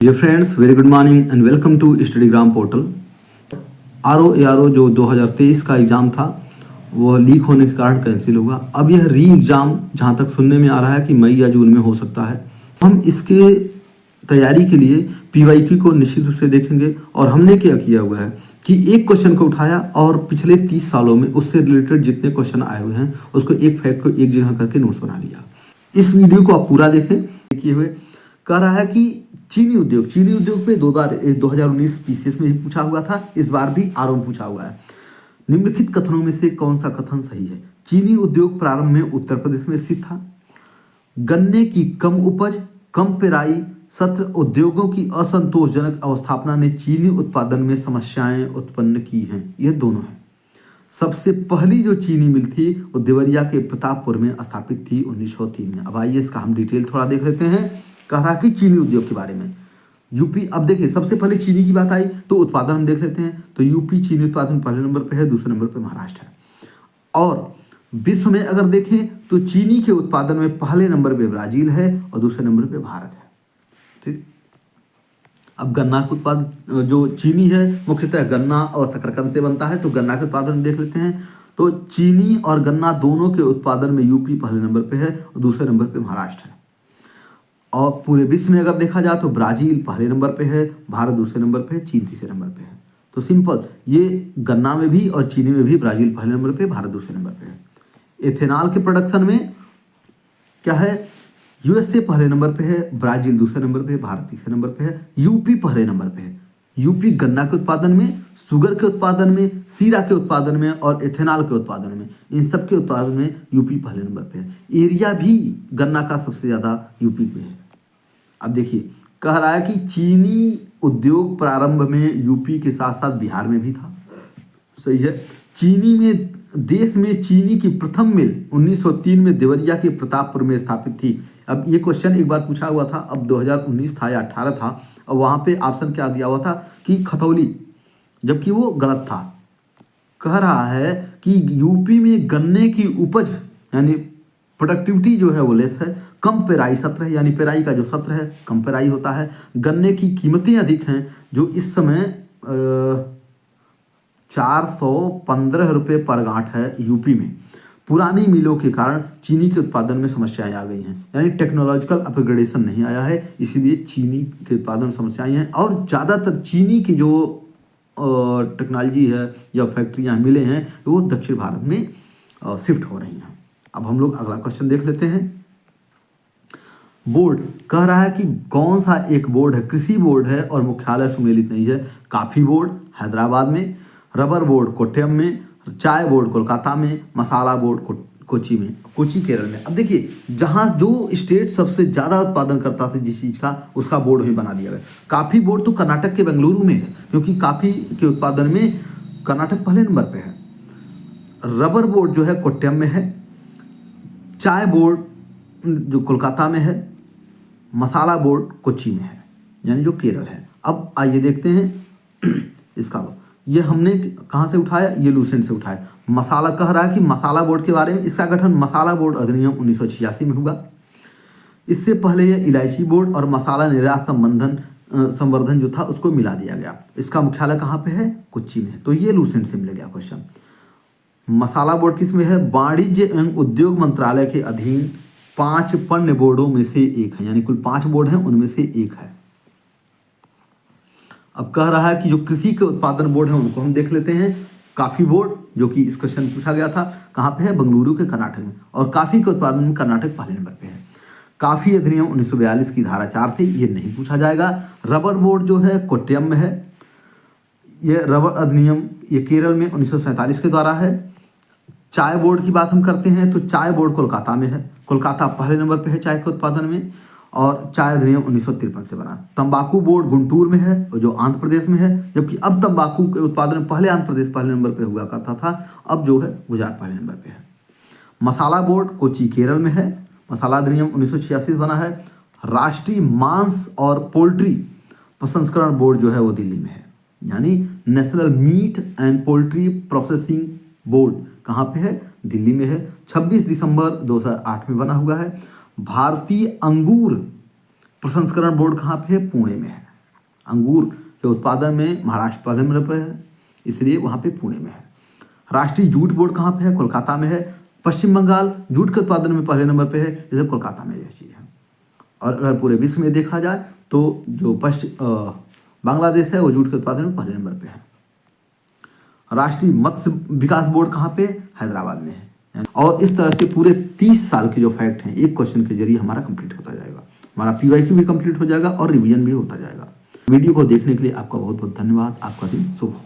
Dear friends, very good morning and welcome to Studygram portal. R O जो 2023 का exam था वो leak होने के कारण कैंसिल हुआ। अब यह री एग्ज़ाम जहाँ तक सुनने में आ रहा है कि मई या जून में हो सकता है। हम इसके तैयारी के लिए PYQ को निश्चित रूप से देखेंगे और हमने क्या किया हुआ है कि एक क्वेश्चन को उठाया और पिछले 30 सालों में उससे रिलेटेड जितने क्वेश्चन आए हुए हैं उसको एक फैक्ट को एक जगह करके नोट्स बना लिया। इस वीडियो को आप पूरा देखें। देखिए हुए कह रहा है कि चीनी उद्योग पे 2 बार 2019 PCS में भी पूछा हुआ था, इस बार भी आर में पूछा हुआ है। निम्नलिखित कथनों में से कौन सा कथन सही है? चीनी उद्योग प्रारंभ में उत्तर प्रदेश में स्थित था। गन्ने की कम उपज, कम पेराई सत्र उद्योगों की असंतोषजनक अवस्थापना ने चीनी उत्पादन में समस्याएं उत्पन्न की हैं। यह दोनों है। सबसे पहली जो चीनी मिल थी वो देवरिया के प्रतापपुर में स्थापित थी 1903 में। अब आइए इसका हम डिटेल थोड़ा देख लेते हैं। कह रहा कि चीनी उद्योग के बारे में यूपी। अब देखिए सबसे पहले चीनी की बात आई तो उत्पादन हम देख लेते हैं। तो यूपी चीनी उत्पादन पहले नंबर पे है, दूसरे नंबर पे महाराष्ट्र है। और विश्व में अगर देखें तो चीनी के उत्पादन में पहले नंबर पे ब्राजील है और दूसरे नंबर पे भारत है। ठीक। अब गन्ना के उत्पादन जो चीनी है मुख्यतः गन्ना और शकरकंद से बनता है, तो गन्ना के उत्पादन देख लेते हैं। तो चीनी और गन्ना दोनों के उत्पादन में यूपी पहले नंबर पे है और दूसरे नंबर पे महाराष्ट्र है। और पूरे विश्व में अगर देखा जाए तो ब्राजील पहले नंबर पे है, भारत दूसरे नंबर पे है, चीन तीसरे नंबर पे है। तो सिंपल, ये गन्ना में भी और चीनी में भी ब्राजील पहले नंबर पे, भारत दूसरे नंबर पे है। इथेनॉल के प्रोडक्शन में क्या है? USA पहले नंबर पे है, ब्राजील दूसरे नंबर पे है, भारत तीसरे नंबर पे है, यूपी पहले नंबर पे है। यूपी गन्ना के उत्पादन में, शुगर के उत्पादन में, सीरा के उत्पादन में और इथेनॉल के उत्पादन में, इन सब के उत्पादन में यूपी पहले नंबर पे है। एरिया भी गन्ना का सबसे ज़्यादा यूपी पे है। अब देखिए कह रहा है कि चीनी उद्योग प्रारंभ में यूपी के साथ साथ बिहार में भी था। सही है। चीनी में देश में चीनी की प्रथम मिल 1903 में देवरिया के प्रतापपुर में स्थापित थी। अब ये क्वेश्चन एक बार पूछा हुआ था, अब 2019 था या 18 था, और वहाँ पे ऑप्शन क्या दिया हुआ था कि खतौली, जबकि वो गलत था। कह रहा है कि यूपी में गन्ने की उपज यानी प्रोडक्टिविटी जो है वो लेस है, कम पेराई सत्र है, यानी पेराई का जो सत्र है कम पेराई होता है। गन्ने की कीमतें अधिक हैं जो इस समय 415 रुपये पर गांठ है यूपी में। पुरानी मिलों के कारण चीनी के उत्पादन में समस्याएं आ गई हैं, यानी टेक्नोलॉजिकल अपग्रेडेशन नहीं आया है, इसीलिए चीनी के उत्पादन में समस्याएं हैं। और ज़्यादातर चीनी की जो टेक्नोलॉजी है या फैक्ट्रियाँ मिले हैं वो दक्षिण भारत में शिफ्ट हो रही हैं। अब हम लोग अगला क्वेश्चन देख लेते हैं। बोर्ड कह रहा है कि कौन सा एक बोर्ड है, कृषि बोर्ड है और मुख्यालय सुमेलित नहीं है। कॉफी बोर्ड हैदराबाद में, रबर बोर्ड कोट्टयम में, चाय बोर्ड कोलकाता में, मसाला बोर्ड कोची में, कोची केरल में। अब देखिए जहाँ जो स्टेट सबसे ज़्यादा उत्पादन करता था जिस चीज़ का, उसका बोर्ड भी बना दिया गया। कॉफ़ी बोर्ड तो कर्नाटक के बेंगलुरु में है, क्योंकि कॉफ़ी के उत्पादन में कर्नाटक पहले नंबर पे है। रबर बोर्ड जो है कोट्टयम में है, चाय बोर्ड जो कोलकाता में है, मसाला बोर्ड कोची में है, यानी जो केरल है। अब आइए देखते हैं इसका, ये हमने कहाँ से उठाया? ये लूसेंट से उठाया। मसाला कह रहा है कि मसाला बोर्ड के बारे में, इसका गठन मसाला बोर्ड अधिनियम 1986 में हुआ। इससे पहले ये इलायची बोर्ड और मसाला निर्यात संवर्धन जो था उसको मिला दिया गया। इसका मुख्यालय कहाँ पे है? कोच्चि में है। तो ये लूसेंट से मिल गया क्वेश्चन। मसाला बोर्ड किस में है? वाणिज्य एवं उद्योग मंत्रालय के अधीन 5 पण्य बोर्डों में से एक है, यानी कुल 5 बोर्ड हैं उनमें से एक है। अब कह रहा है कि जो कृषि के उत्पादन बोर्ड है उनको हम देख लेते हैं। कॉफी बोर्ड जो कि इस क्वेश्चन पूछा गया था, कहाँ पे है? बेंगलुरु के कर्नाटक में। और कॉफी के उत्पादन में कर्नाटक पहले नंबर पे है। कॉफी अधिनियम 1942 की धारा 4 से ये नहीं पूछा जाएगा। रबर बोर्ड जो है कोट्टयम में है। ये रबर अधिनियम ये केरल में 1947 के द्वारा है। चाय बोर्ड की बात हम करते हैं तो चाय बोर्ड कोलकाता में है। कोलकाता पहले नंबर पे है चाय के उत्पादन में, और चाय अधिनियम 1953 से बना। तंबाकू बोर्ड गुंटूर में है जो आंध्र प्रदेश में है, जबकि अब तंबाकू के उत्पादन में पहले आंध्र प्रदेश पहले नंबर पे हुआ करता था, अब जो है गुजरात पहले नंबर पे है। मसाला बोर्ड कोची केरल में है। मसाला अधिनियम 1986 बना है। राष्ट्रीय मांस और पोल्ट्री प्रसंस्करण बोर्ड जो है वो दिल्ली में है, यानी national meat and poultry processing board कहाँ पे है? दिल्ली में है। 26 दिसंबर 2008 में बना हुआ है। भारतीय अंगूर प्रसंस्करण बोर्ड कहाँ पे है? पुणे में है। अंगूर के उत्पादन में महाराष्ट्र पहले नंबर पर है, इसलिए वहाँ पे पुणे में है। राष्ट्रीय जूट बोर्ड कहाँ पे है? कोलकाता में है। पश्चिम बंगाल जूट के उत्पादन में पहले नंबर पे है, जैसे कोलकाता में यह चीज़ है। और अगर पूरे विश्व में देखा जाए तो जो बांग्लादेश है वो जूट के उत्पादन में पहले नंबर पे है। राष्ट्रीय मत्स्य विकास बोर्ड कहाँ पे? हैदराबाद में है। और इस तरह से पूरे 30 साल के जो फैक्ट हैं एक क्वेश्चन के जरिए हमारा कंप्लीट होता जाएगा, हमारा PYQ भी कंप्लीट हो जाएगा और रिवीजन भी होता जाएगा। वीडियो को देखने के लिए आपका बहुत बहुत धन्यवाद। आपका दिन शुभ हो।